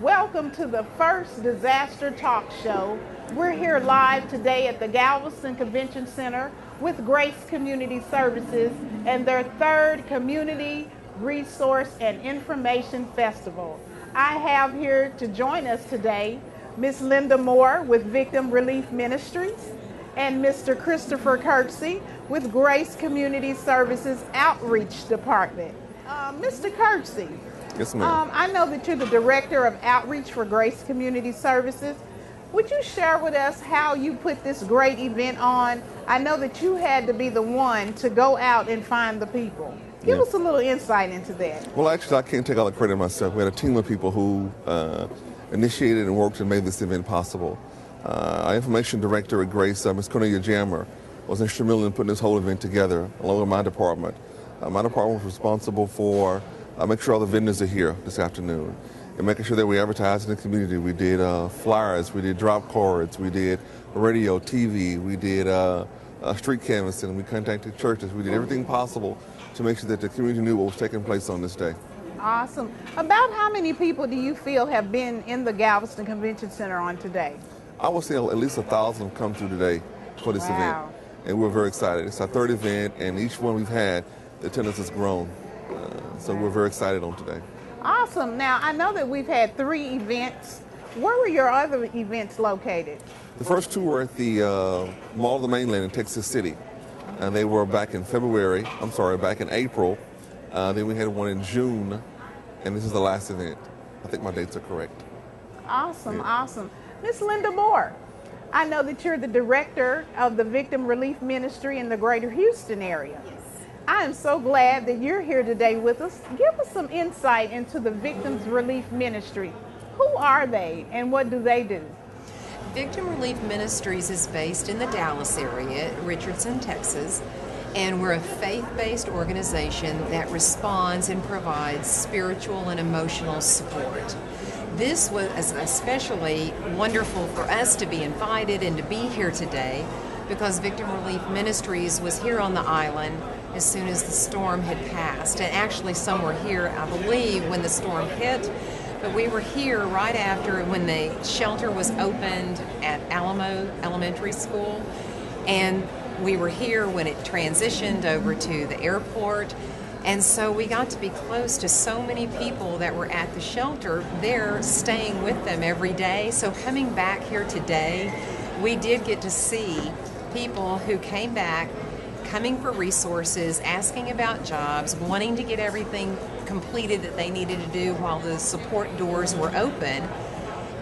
Welcome to the first disaster talk show. We're here live today at the Galveston Convention Center with Grace Community Services and their third Community Resource and Information Festival. I have here to join us today Ms. Linda Moore with Victim Relief Ministries and Mr. Christopher Kirksey with Grace Community Services Outreach Department. Mr. Kirksey. Yes, ma'am. I know that you're the Director of Outreach for Grace Community Services. Would you share with us how you put this great event on? I know that you had to be the one to go out and find the people. Give us a little insight into that. Well, actually, I can't take all the credit myself. We had a team of people who initiated and worked and made this event possible. Our information director at Grace, Ms. Cornelia Jammer, was instrumental in putting this whole event together, along with my department. My department was responsible for making sure all the vendors are here this afternoon and making sure that we advertise in the community. We did flyers, we did drop cards, we did radio, TV, we did street canvassing, we contacted churches, we did everything possible to make sure that the community knew what was taking place on this day. Awesome. About how many people do you feel have been in the Galveston Convention Center on today? I would say at least 1,000 have come through today for this event, and we're very excited. It's our third event, and each one we've had, the attendance has grown. So we're very excited on today. Awesome. Now, I know that we've had 3 events. Where were your other events located? The first 2 were at the Mall of the Mainland in Texas City. And they were back in April. Then we had one in June, and this is the last event. I think my dates are correct. Awesome, Yeah. Awesome. Miss Linda Moore, I know that you're the Director of the Victim Relief Ministry in the Greater Houston area. Yes. I am so glad that you're here today with us. Give us some insight into the Victims Relief Ministry. Who are they and what do they do? Victim Relief Ministries is based in the Dallas area, Richardson, Texas, and we're a faith-based organization that responds and provides spiritual and emotional support. This was especially wonderful for us to be invited and to be here today because Victim Relief Ministries was here on the island as soon as the storm had passed. And actually some were here, I believe, when the storm hit, but we were here right after when the shelter was opened at Alamo Elementary School, and we were here when it transitioned over to the airport. And so we got to be close to so many people that were at the shelter there, staying with them every day. So coming back here today, we did get to see people who came back coming for resources, asking about jobs, wanting to get everything completed that they needed to do while the support doors were open.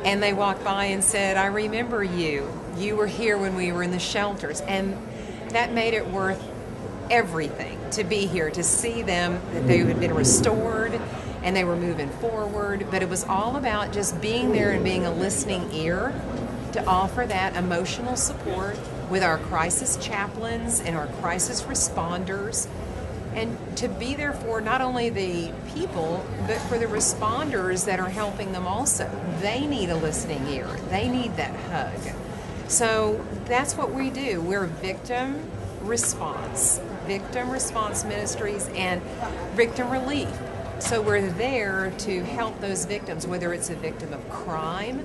And they walked by and said, "I remember you. You were here when we were in the shelters." And that made it worth everything to be here, to see them, that they had been restored and they were moving forward. But it was all about just being there and being a listening ear to offer that emotional support with our crisis chaplains and our crisis responders, and to be there for not only the people, but for the responders that are helping them also. They need a listening ear. They need that hug. So that's what we do. We're Victim Response Ministries and Victim Relief. So we're there to help those victims, whether it's a victim of crime,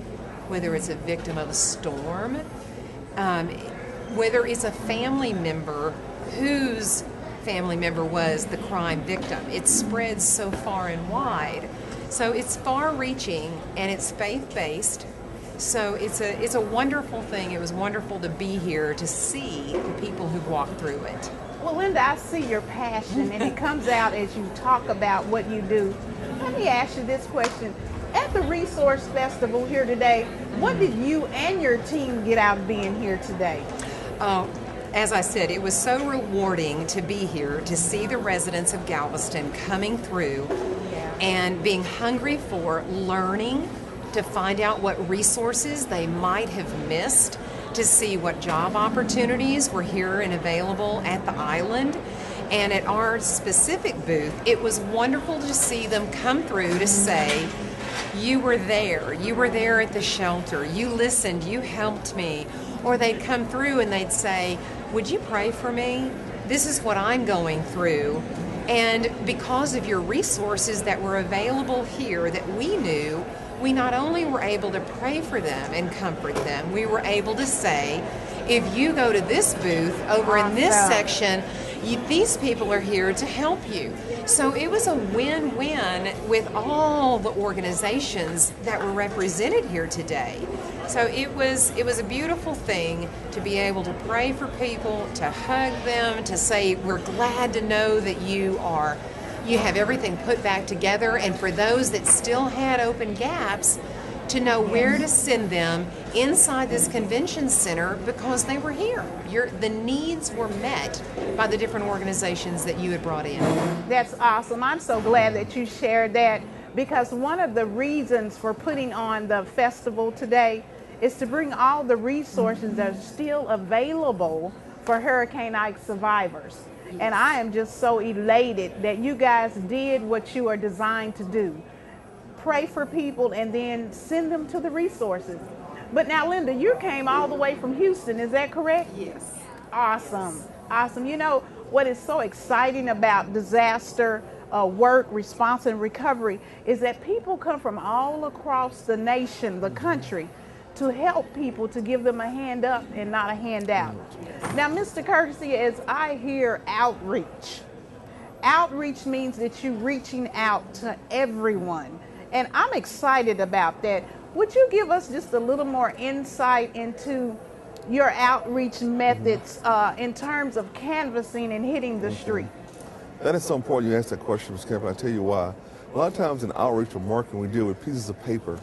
whether it's a victim of a storm, whether it's a family member whose family member was the crime victim. It spreads so far and wide. So it's far-reaching and it's faith-based. So it's a wonderful thing. It was wonderful to be here to see the people who've walked through it. Well, Linda, I see your passion and it comes out as you talk about what you do. Let me ask you this question. At the Resource Festival here today, what did you and your team get out of being here today? As I said, it was so rewarding to be here, to see the residents of Galveston coming through and being hungry for learning, to find out what resources they might have missed, to see what job opportunities were here and available at the island. And at our specific booth, it was wonderful to see them come through to say, "You were there at the shelter, you listened, you helped me." Or they'd come through and they'd say, "Would you pray for me? This is what I'm going through. And because of your resources that were available here that we knew we not only were able to pray for them and comfort them, we were able to say, if you go to this booth over in this section, these people are here to help you. So it was a win-win with all the organizations that were represented here today. So it was a beautiful thing to be able to pray for people, to hug them, to say we're glad to know that you have everything put back together, and for those that still had open gaps, to know where to send them inside this convention center because they were here. The needs were met by the different organizations that you had brought in. That's awesome. I'm so glad that you shared that, because one of the reasons for putting on the festival today is to bring all the resources that are still available for Hurricane Ike survivors. And I am just so elated that you guys did what you are designed to do. Pray for people and then send them to the resources. But now, Linda, you came all the way from Houston, is that correct? Yes. Awesome. Awesome. You know, what is so exciting about disaster work, response, and recovery is that people come from all across the nation, the country, to help people, to give them a hand up and not a handout. Now, Mr. Courtesy, as I hear outreach, outreach means that you're reaching out to everyone. And I'm excited about that. Would you give us just a little more insight into your outreach methods in terms of canvassing and hitting the street? That is so important you ask that question, Ms. Campbell. I'll tell you why. A lot of times in outreach or marketing, we deal with pieces of paper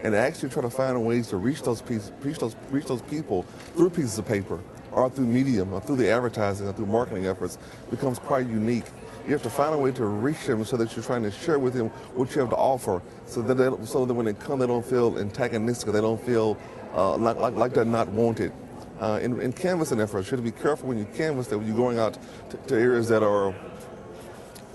and actually try to find ways to reach those people through pieces of paper or through medium or through the advertising or through marketing efforts becomes quite unique. You have to find a way to reach them so that you're trying to share with them what you have to offer, so that when they come, they don't feel antagonistic, or they don't feel like they're not wanted. In canvassing efforts, you have to be careful when you canvass that when you're going out to areas that are,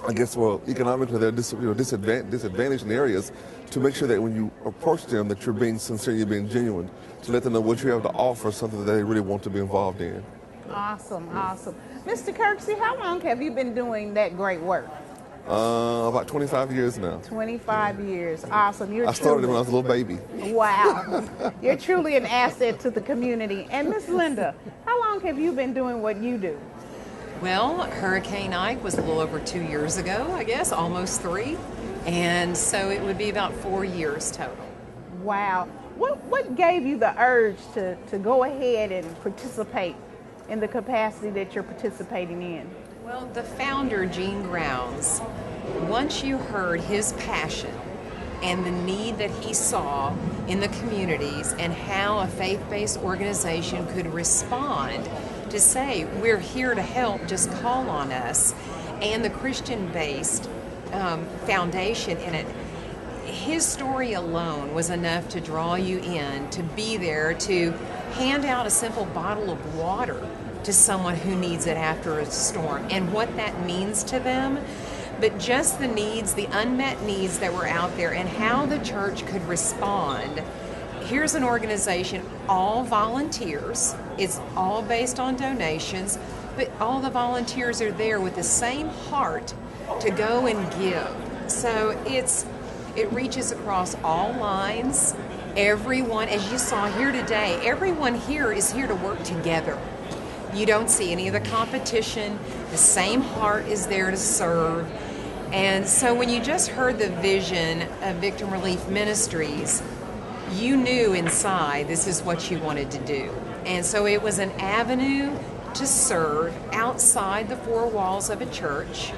I guess, well, economically they're disadvantaged in areas, to make sure that when you approach them that you're being sincere, you're being genuine, to let them know what you have to offer, something that they really want to be involved in. Awesome, awesome. Mr. Kirksey, how long have you been doing that great work? About 25 years now. 25 years. Awesome. I started when I was a little baby. Wow. You're truly an asset to the community. And Miss Linda, how long have you been doing what you do? Well, Hurricane Ike was a little over 2 years ago, I guess, almost 3. And so it would be about 4 years total. Wow. What gave you the urge to go ahead and participate in the capacity that you're participating in? Well, the founder, Gene Grounds, once you heard his passion and the need that he saw in the communities and how a faith-based organization could respond to say, we're here to help, just call on us, and the Christian-based foundation in it, his story alone was enough to draw you in, to be there, to hand out a simple bottle of water to someone who needs it after a storm, and what that means to them, but just the needs, the unmet needs that were out there, and how the church could respond. Here's an organization, all volunteers, it's all based on donations, but all the volunteers are there with the same heart to go and give. So it reaches across all lines. Everyone, as you saw here today, everyone here is here to work together. You don't see any of the competition. The same heart is there to serve. And so when you just heard the vision of Victim Relief Ministries, you knew inside this is what you wanted to do. And so it was an avenue to serve outside the four walls of a church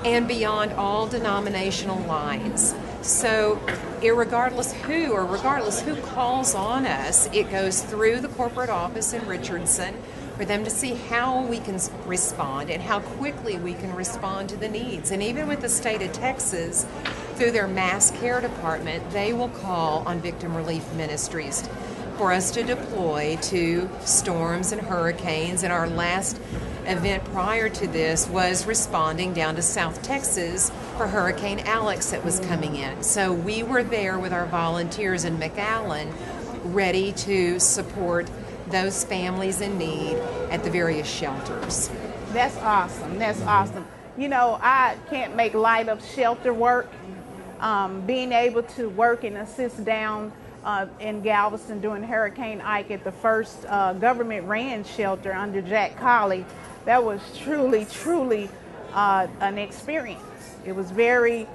and beyond all denominational lines. So regardless who calls on us, it goes through the corporate office in Richardson for them to see how we can respond and how quickly we can respond to the needs. And even with the state of Texas, through their mass care department, they will call on Victim Relief Ministries for us to deploy to storms and hurricanes. And our last event prior to this was responding down to South Texas for Hurricane Alex that was coming in. So we were there with our volunteers in McAllen, ready to support those families in need at the various shelters. That's awesome. That's awesome. You know, I can't make light of shelter work, being able to work and assist down in Galveston during Hurricane Ike at the first government-ran shelter under Jack Colley, that was truly an experience. It was very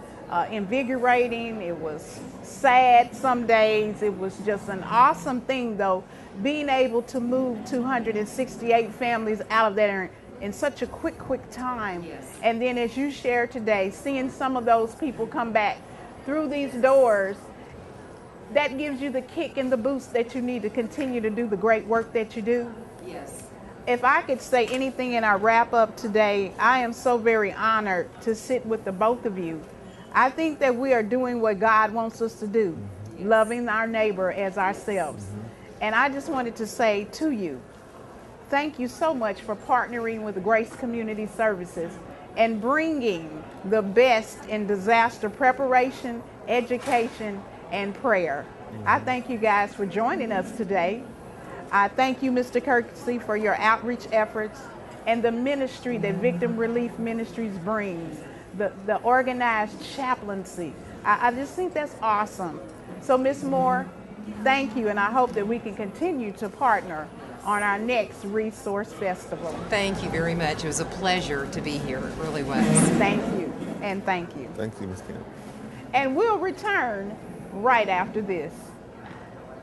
invigorating. It was sad some days. It was just an awesome thing, though, being able to move 268 families out of there in such a quick time. Yes. And then, as you shared today, seeing some of those people come back through these doors, that gives you the kick and the boost that you need to continue to do the great work that you do. Yes. If I could say anything in our wrap up today, I am so very honored to sit with the both of you. I think that we are doing what God wants us to do, loving our neighbor as ourselves. And I just wanted to say to you, thank you so much for partnering with Grace Community Services and bringing the best in disaster preparation, education, and prayer. I thank you guys for joining us today. I thank you, Mr. Kirksey, for your outreach efforts and the ministry that Victim Relief Ministries brings, the organized chaplaincy. I just think that's awesome. So, Ms. Moore, thank you, and I hope that we can continue to partner on our next Resource Festival. Thank you very much. It was a pleasure to be here. It really was. Thank you, and thank you. Thank you, Ms. Kemp. And we'll return right after this.